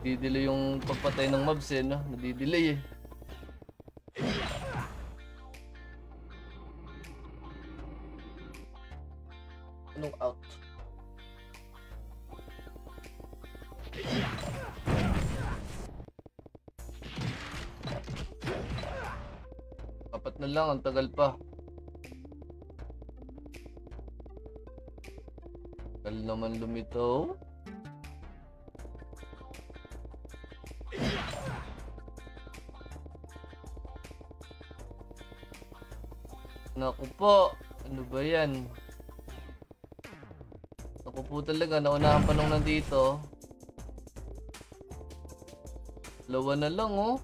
Nadidelay yung pagpatay ng mobs eh, no? Nadidelay eh. Anong out? Apat na lang, ang tagal pa. Tagal naman lumitaw. Naku po, ano ba yan? Naku po talaga, naunahan pa nung nandito. Dalawa na lang oh.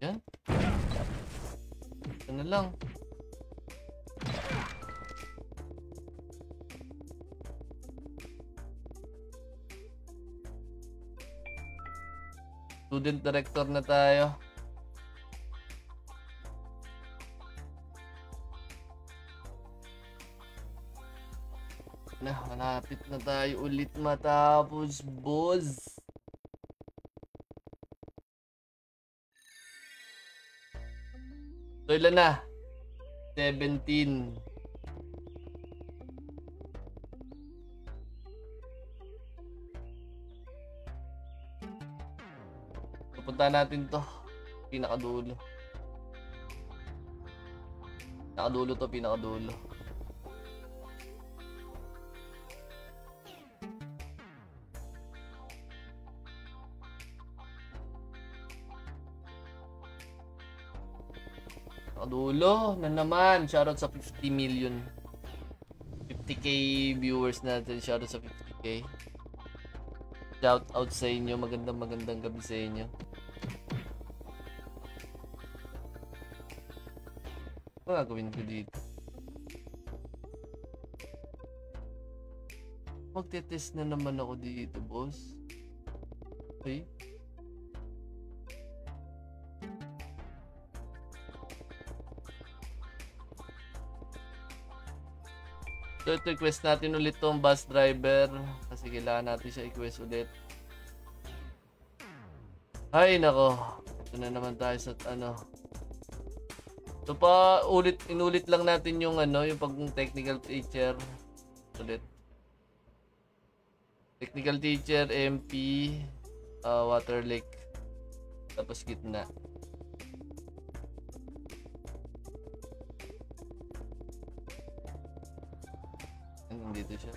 Yan. Ito na lang. Student director na tayo. Malapit na tayo ulit matapos, boss. So, ilan na? 17. Pupunta natin to. Pinakadulo. Pinakadulo to, pinakadulo. Dulo na naman. Shoutout sa 50 million. 50k viewers natin. Shoutout sa 50k. Shoutout sa inyo. Magandang gabi sa inyo. Ano gagawin ko dito? Magte-test na naman ako dito, boss. Okay. So, ito i-quest natin ulit tong bus driver kasi kailangan natin siya i-quest ulit. Ay nako, ito na naman tayo sa ano. So pa inulit lang natin yung ano, yung pag technical teacher ulit. Technical teacher, MP, Water Lake, tapos gitna. Dito siya.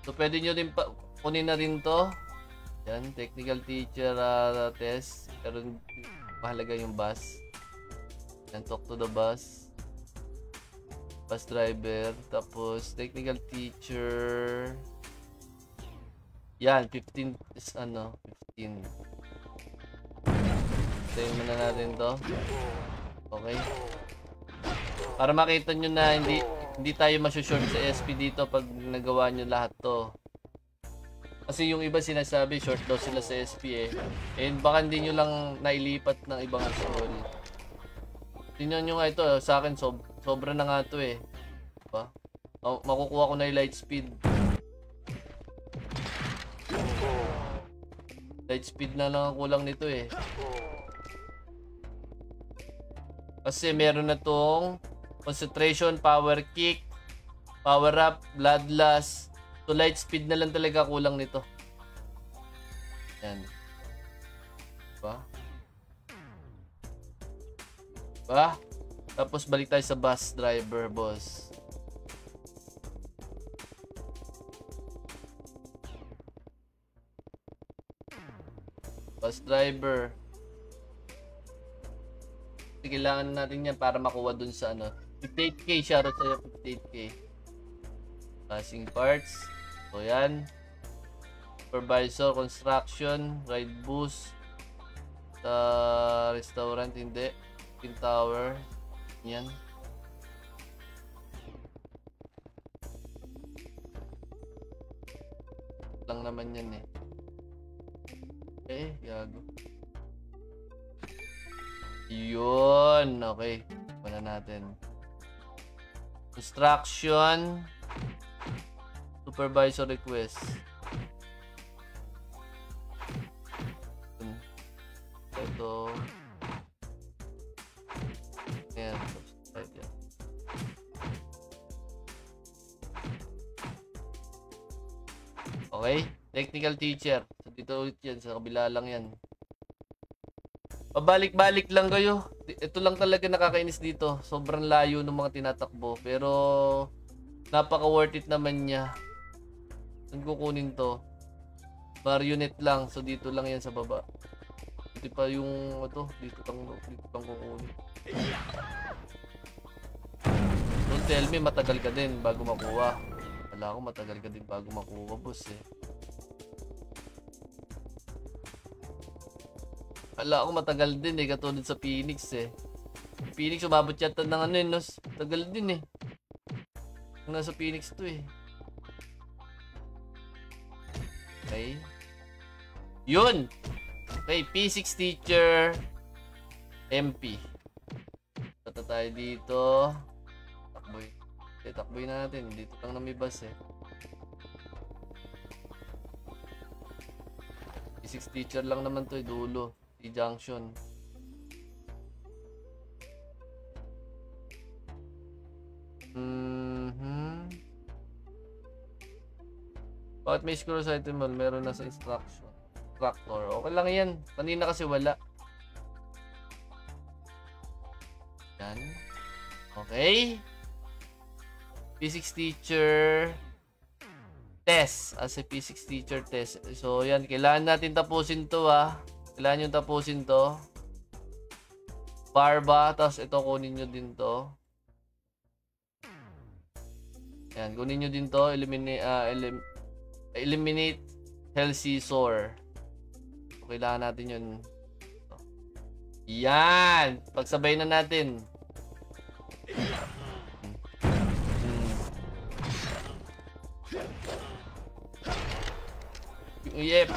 So pwede nyo rin kunin na rin to. Yan, technical teacher test. Pero mahalaga yung bus. Yan, talk to the bus. Bus driver. Tapos technical teacher. Yan, 15 is ano, 15. Tayo muna natin to. Okay. Para makita nyo na hindi tayo masyushort sa SP dito pag nagawa nyo lahat to. Kasi yung iba sinasabi short daw sila sa SP eh. And baka hindi nyo lang nailipat ng ibang school. Tingnan nyo nga ito, sa akin sobra na nga to eh. Diba? Makukuha ko na yung light speed. Light speed na lang ang kulang nito eh. Kasi meron na tong concentration, power kick, power up, bloodlust. So light speed na lang talaga kulang nito. Yan. Diba? Diba? Tapos balik tayo sa bus driver, boss. Bus driver. Kailangan natin yan para makuha dun sa ano. 58k, shoutout sa'yo, 58k. Passing parts. So yan. Supervisor, construction, ride boost. Sa restaurant, hindi. Pin tower. Yan. Lang naman yan eh. Gago. Yun. Okay. Wala natin. Instruction. Supervisor request. Ito. Ayan. Okay. Technical teacher. So, dito ulit yan. Sa kabila lang yan. Pabalik-balik lang kayo. Ito lang talaga nakakainis dito. Sobrang layo ng mga tinatakbo. Pero, napaka-worth it naman niya. Saan kukunin to? Marionette lang. So, dito lang yan sa baba. Dito pa yung, dito pang kukunin. Don't tell me, matagal ka din bago makuha. Wala ko, matagal ka din bago makuha, boss eh. Wala ako, matagal din eh, katulad sa Phoenix eh. Phoenix, umabot yata ng ano eh, tagal din eh. Nasa Phoenix to eh. Okay. Yun! Okay, P6 teacher, MP. Tata tayo dito. Takboy. Okay, takboy natin. Dito lang na may bus eh. P6 teacher lang naman to eh, dulo. Junction. Bakit may scroll sa item mall? Meron na sa instruction. Instructor. Okay lang yan. Kanina kasi wala. Yan. Okay. P6 teacher. Test. As a P6 teacher test. So yan. Kailangan natin tapusin to ah. Kailangan yung tapusin to. Barba. Tapos ito kunin nyo din to. Yan. Kunin nyo din to. Eliminate Hell Scissor. So, kailangan natin yun. Yan. Pagsabay na natin. Yep.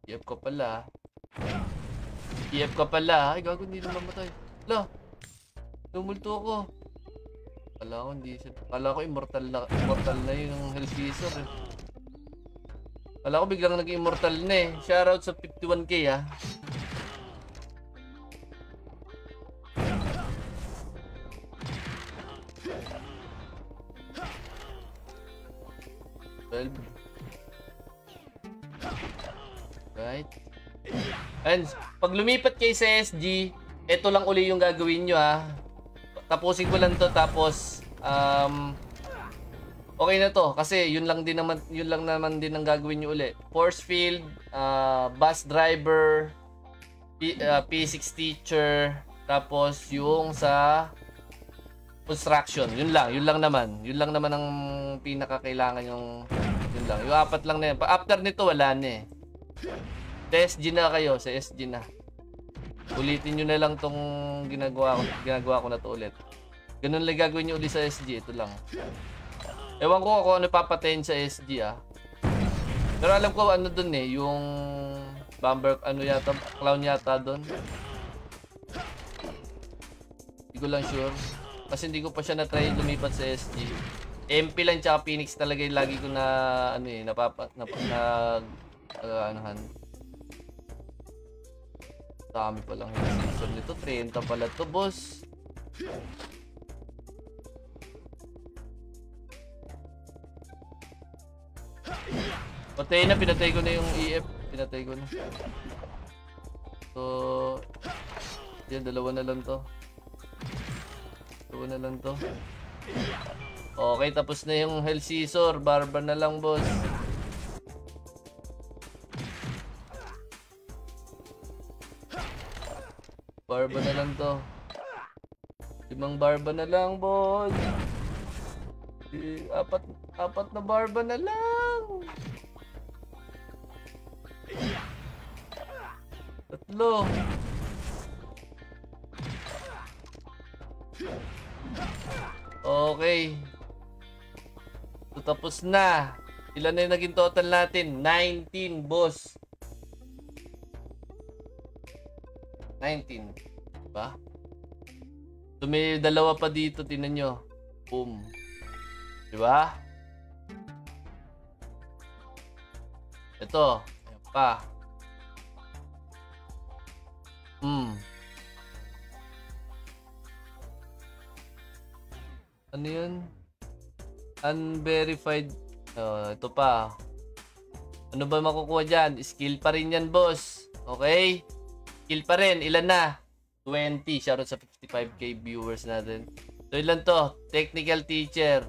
EF ka pala. EF ka pala. Ay, gago, hindi na mamatay. Ala, lumulto ako. Kala ko hindi siya. Kala ko immortal na yung Hell Scissor eh. Kala ko biglang naging immortal na eh. Shoutout sa 51k ah. Right. And pag lumipat kayo sa SG, ito lang uli yung gagawin nyo ha. Tapusin ko lang to tapos okay na to kasi yun lang naman din ang gagawin nyo uli. Force field, bus driver, P6 teacher, tapos yung sa construction. Yun lang naman ang pinakakailangan yung yun lang. Yung apat lang na yan. After nito wala na eh. Sa SG na kayo, sa SG na. Ulitin nyo na lang tong ginagawa ko na to ulit. Ganun lang gagawin nyo ulit sa SG. Ito lang. Ewan ko kung ano papatayin sa SG ah. Pero alam ko ano dun eh. Yung bomber, ano yata, clown yata dun. Hindi ko lang sure. Kasi hindi ko pa siya na-try lumipat sa SG. MP lang tsaka Phoenix talaga yung lagi ko na ano eh, anuhan. Dami pa lang yung season nito. 30 pala to, boss. Patay na, pinatay ko na yung EF. Pinatay ko na. So, yan, dalawa na lang to. Okay, tapos na yung Hell Scissor. Barba na lang, boss. Barba na lang to. 5 barba na lang, boss. Apat na barba na lang. 3. Okay. So, tapos na. Ilan na yung naging total natin? 19, boss. 19. Diba? So, may dalawa pa dito, tinan nyo. Boom. Diba? Ito. Ayan pa. Ano yun? Unverified. Ito pa. Ano ba makukuha dyan? Skill pa rin yan, boss. Okay? Skill pa rin. Ilan na? 20. Shoutout sa 55k viewers natin. So, ilan to? Technical teacher.